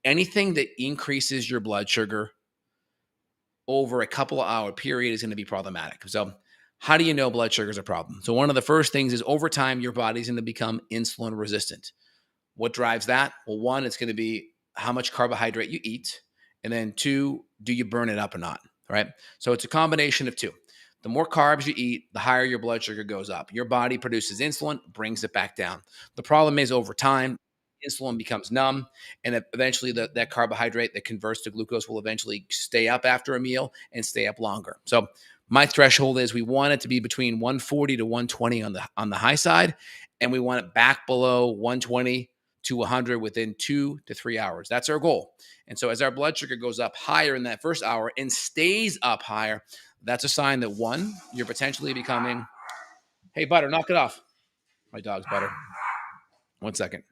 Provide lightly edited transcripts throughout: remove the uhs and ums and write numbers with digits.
anything that increases your blood sugar over a couple of hour period is going to be problematic. So, how do you know blood sugar is a problem? So, one of the first things is over time, your body's going to become insulin resistant. What drives that? Well, one, it's going to be how much carbohydrate you eat. And then two, do you burn it up or not? Right. So, it's a combination of two. The more carbs you eat, the higher your blood sugar goes up. Your body produces insulin, brings it back down. The problem is over time, insulin becomes numb, and eventually that carbohydrate that converts to glucose will eventually stay up after a meal and stay up longer. So my threshold is we want it to be between 140 to 120 on the high side, and we want it back below 120 to 100 within 2 to 3 hours. That's our goal. And so as our blood sugar goes up higher in that first hour and stays up higher, that's a sign that one, you're potentially becoming, hey, Butter, knock it off. My dog's Butter. 1 second.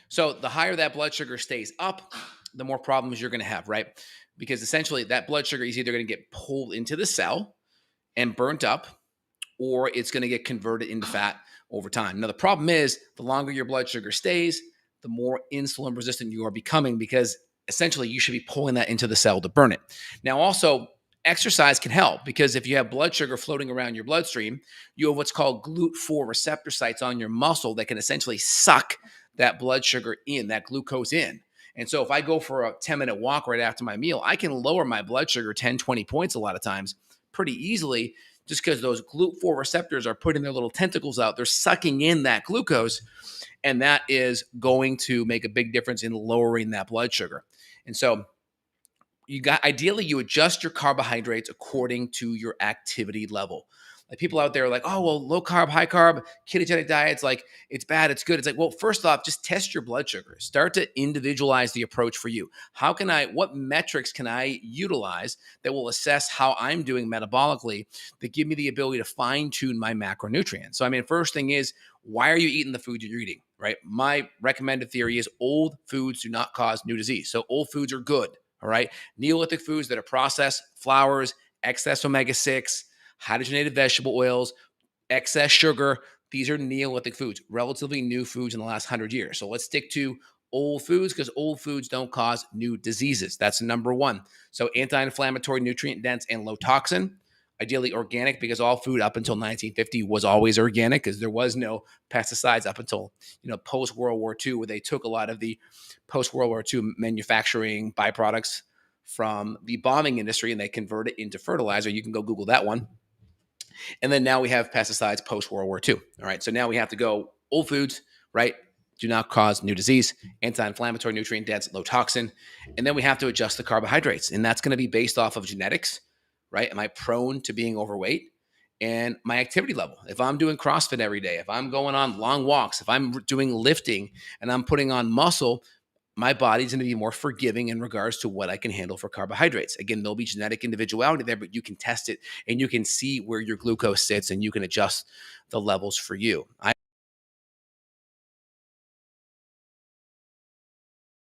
So the higher that blood sugar stays up, the more problems you're going to have, right? Because essentially that blood sugar is either going to get pulled into the cell and burnt up, or it's going to get converted into fat over time. Now, the problem is the longer your blood sugar stays, the more insulin resistant you are becoming, because essentially you should be pulling that into the cell to burn it. Now, also, exercise can help, because if you have blood sugar floating around your bloodstream, you have what's called GLUT4 receptor sites on your muscle that can essentially suck that blood sugar in, that glucose in. And so if I go for a 10-minute walk right after my meal, I can lower my blood sugar 10, 20 points a lot of times pretty easily, just because those GLUT4 receptors are putting their little tentacles out. They're sucking in that glucose, and that is going to make a big difference in lowering that blood sugar. And so ideally you adjust your carbohydrates according to your activity level. Like people out there are like, oh, well, low carb, high carb, ketogenic diets, like it's bad, it's good. It's like, well, first off, just test your blood sugar. Start to individualize the approach for you. What metrics can I utilize that will assess how I'm doing metabolically that give me the ability to fine tune my macronutrients? So, I mean, first thing is, why are you eating the food you're eating, right? My recommended theory is old foods do not cause new disease. So old foods are good, all right? Neolithic foods that are processed, flours, excess omega-6, hydrogenated vegetable oils, excess sugar. These are Neolithic foods, relatively new foods in the last 100 years. So let's stick to old foods, because old foods don't cause new diseases. That's number one. So anti-inflammatory, nutrient dense, and low toxin. Ideally organic, because all food up until 1950 was always organic, because there was no pesticides up until post World War II, where they took a lot of the post World War II manufacturing byproducts from the bombing industry and they convert it into fertilizer. You can go Google that one. And then now we have pesticides post World War II. All right. So now we have to go old foods, right? Do not cause new disease, anti-inflammatory, nutrient dense, low toxin. And then we have to adjust the carbohydrates. And that's going to be based off of genetics, right? Am I prone to being overweight? And my activity level. If I'm doing CrossFit every day, if I'm going on long walks, if I'm doing lifting and I'm putting on muscle, my body's going to be more forgiving in regards to what I can handle for carbohydrates. Again, there'll be genetic individuality there, but you can test it and you can see where your glucose sits and you can adjust the levels for you.